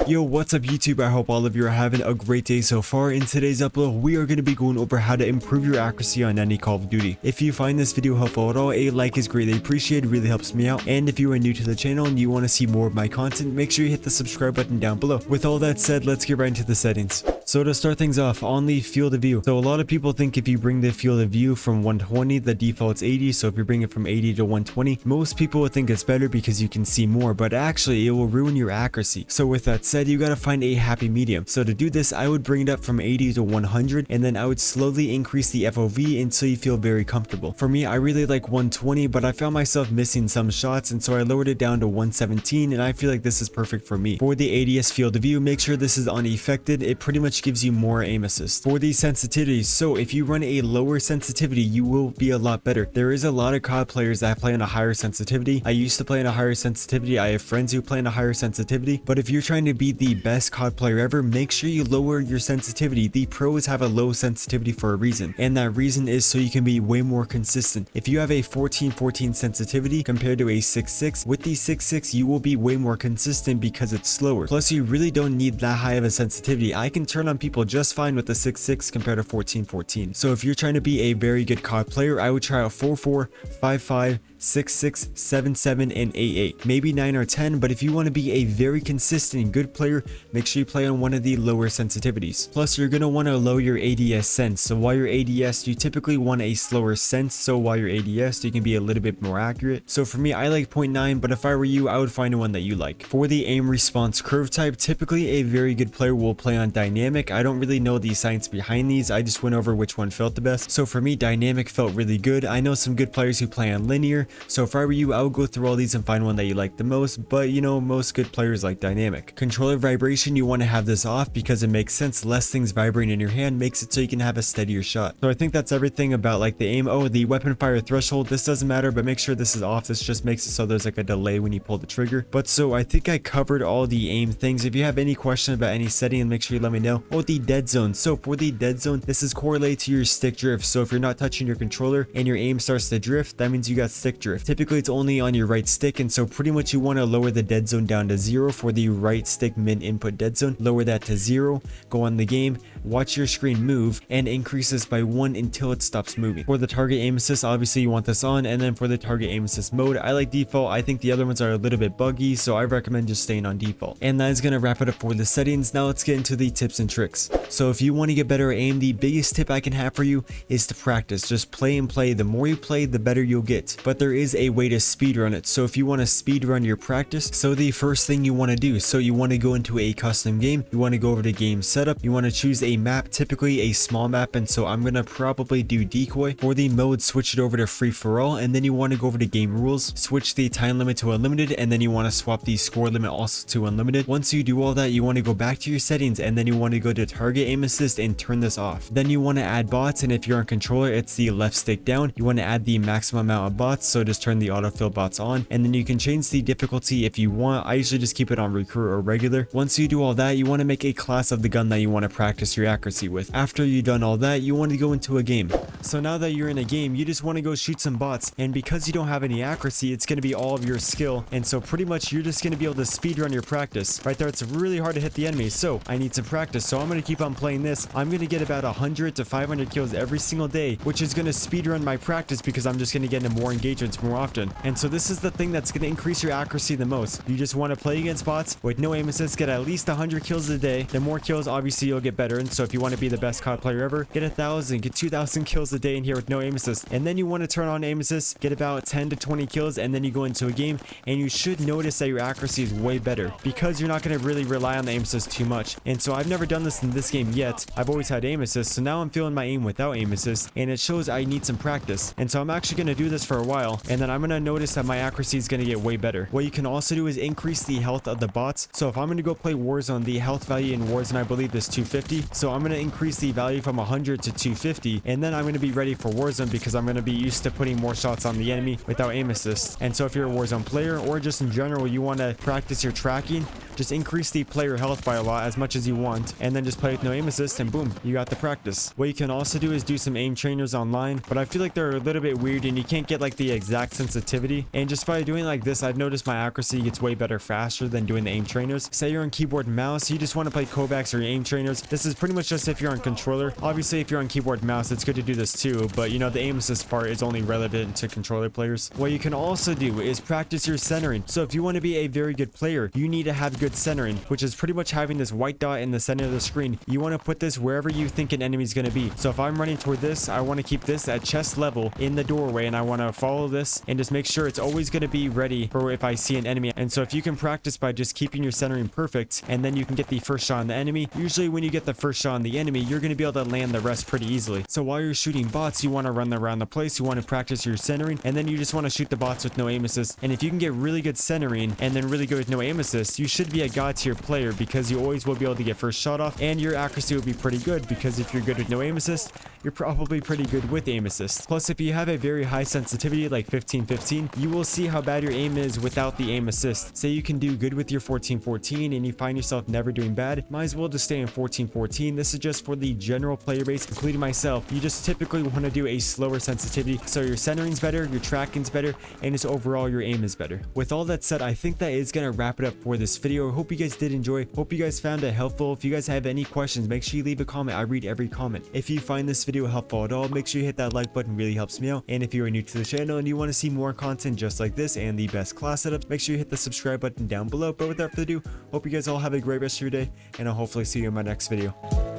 Yo, what's up YouTube? I hope all of you are having a great day so far. In today's upload, we are going to be going over how to improve your accuracy on any Call of Duty. If you find this video helpful at all, a like is greatly appreciated, really helps me out. And if you are new to the channel and you want to see more of my content, make sure you hit the subscribe button down below. With all that said, let's get right into the settings. So to start things off, on the field of view. So a lot of people think if you bring the field of view from 120, the default's 80. So if you bring it from 80 to 120, most people would think it's better because you can see more, but actually it will ruin your accuracy. So with that said, you gotta find a happy medium. So to do this, I would bring it up from 80 to 100, and then I would slowly increase the FOV until you feel very comfortable. For me, I really like 120, but I found myself missing some shots, and so I lowered it down to 117, and I feel like this is perfect for me. For the ADS field of view, make sure this is unaffected. It pretty much gives you more aim assist. For the sensitivities, so if you run a lower sensitivity, you will be a lot better. There is a lot of COD players that play on a higher sensitivity. I used to play on a higher sensitivity. I have friends who play on a higher sensitivity, but if you're trying to be the best COD player ever, make sure you lower your sensitivity. The pros have a low sensitivity for a reason, and that reason is so you can be way more consistent. If you have a 14-14 sensitivity compared to a 6-6, with the 6-6 you will be way more consistent because it's slower. Plus, you really don't need that high of a sensitivity. I can turn on people just fine with the 6-6 compared to 14-14. So if you're trying to be a very good COD player, I would try out 4-4, 5-5, 6-6, 7-7, and 8-8. Maybe 9 or 10, but if you want to be a very consistent and good player, make sure you play on one of the lower sensitivities. Plus, you're going to want to lower your ADS sense. So while you're ADS, you typically want a slower sense, so while you're ADS, you can be a little bit more accurate. So for me, I like 0.9, but if I were you, I would find one that you like. For the aim response curve type, typically a very good player will play on dynamic. I don't really know the science behind these. I just went over which one felt the best. So for me, dynamic felt really good. I know some good players who play on linear. So if I were you, I would go through all these and find one that you like the most, but you know, most good players like dynamic. Controller vibration, you want to have this off because it makes sense. Less things vibrating in your hand makes it so you can have a steadier shot. So I think that's everything about like the aim. Oh, the weapon fire threshold, this doesn't matter, but make sure this is off. This just makes it so there's like a delay when you pull the trigger. But so I think I covered all the aim things. If you have any question about any setting, make sure you let me know. Oh, the dead zone. So for the dead zone, this is correlated to your stick drift. So if you're not touching your controller and your aim starts to drift, that means you got stick drift. Typically it's only on your right stick, and so pretty much you want to lower the dead zone down to 0 for the right stick min input dead zone. Lower that to 0, go on the game, watch your screen move, and increase this by 1 until it stops moving. For the target aim assist, obviously you want this on, and then for the target aim assist mode, I like default. I think the other ones are a little bit buggy, so I recommend just staying on default. And that is going to wrap it up for the settings. Now let's get into the tips and tricks. So if you want to get better at aim, the biggest tip I can have for you is to practice. Just play and play. The more you play, the better you'll get. But there is a way to speed run it. So if you want to speed run your practice, so the first thing you want to do, so you want to go into a custom game, you want to go over to game setup, you want to choose a map, typically a small map, and so I'm going to probably do decoy. For the mode, switch it over to free for all, and then you want to go over to game rules, switch the time limit to unlimited, and then you want to swap the score limit also to unlimited. Once you do all that, you want to go back to your settings, and then you want to go to target aim assist and turn this off. Then you want to add bots, and if you're on controller, it's the left stick down. You want to add the maximum amount of bots, so just turn the autofill bots on, and then you can change the difficulty if you want. I usually just keep it on recruit or regular. Once you do all that, you want to make a class of the gun that you want to practice your accuracy with. After you've done all that, you want to go into a game. So now that you're in a game, you just want to go shoot some bots, and because you don't have any accuracy, it's going to be all of your skill, and so pretty much you're just going to be able to speed run your practice. Right there, it's really hard to hit the enemy, so I need some practice, so I'm going to keep on playing this. I'm going to get about 100 to 500 kills every single day, which is going to speed run my practice because I'm just going to get into more engagements more often. And so this is the thing that's going to increase your accuracy the most. You just want to play against bots with no aim assist, get at least 100 kills a day. The more kills, obviously you'll get better, and so if you want to be the best COD player ever, get 1,000, get 2,000 kills a day in here with no aim assist. And then you want to turn on aim assist, get about 10 to 20 kills, and then you go into a game, and you should notice that your accuracy is way better because you're not going to really rely on the aim assist too much. And so I've never done this in this game yet. I've always had aim assist, so now I'm feeling my aim without aim assist, and it shows I need some practice. And so I'm actually going to do this for a while, and then I'm going to notice that my accuracy is going to get way better. What you can also do is increase the health of the bots. So if I'm going to go play Warzone, the health value in Warzone I believe is 250. So So I'm going to increase the value from 100 to 250, and then I'm going to be ready for Warzone because I'm going to be used to putting more shots on the enemy without aim assist. And so if you're a Warzone player or just in general you want to practice your tracking, just increase the player health by a lot, as much as you want, and then just play with no aim assist, and boom, you got the practice. What you can also do is do some aim trainers online, but I feel like they're a little bit weird and you can't get like the exact sensitivity. And just by doing like this, I've noticed my accuracy gets way better faster than doing the aim trainers. Say you're on keyboard and mouse, you just want to play Cbass or your aim trainers. This is pretty much just if you're on controller. Obviously, if you're on keyboard and mouse, it's good to do this too, but you know, the aim assist part is only relevant to controller players. What you can also do is practice your centering. So if you want to be a very good player, you need to have good centering, which is pretty much having this white dot in the center of the screen. You want to put this wherever you think an enemy is going to be. So if I'm running toward this, I want to keep this at chest level in the doorway, and I want to follow this and just make sure it's always going to be ready for if I see an enemy. And so if you can practice by just keeping your centering perfect, and then you can get the first shot on the enemy, usually when you get the first shot on the enemy, you're going to be able to land the rest pretty easily. So while you're shooting bots, you want to run around the place, you want to practice your centering, and then you just want to shoot the bots with no aim assist. And if you can get really good centering and then really good with no aim assist, you should be a god tier player because you always will be able to get first shot off, and your accuracy will be pretty good because if you're good with no aim assist, you're probably pretty good with aim assist. Plus, if you have a very high sensitivity like 1515, you will see how bad your aim is without the aim assist. Say you can do good with your 1414 and you find yourself never doing bad, might as well just stay in 1414. This is just for the general player base, including myself. You just typically want to do a slower sensitivity so your centering's better, your tracking's better, and just overall your aim is better. With all that said, I think that is gonna wrap it up for this video. I hope you guys did enjoy. Hope you guys found it helpful. If you guys have any questions, make sure you leave a comment. I read every comment. If you find this video helpful at all, make sure you hit that like button, really helps me out. And if you are new to the channel and you want to see more content just like this and the best class setups, make sure you hit the subscribe button down below. But without further ado, hope you guys all have a great rest of your day, and I'll hopefully see you in my next video.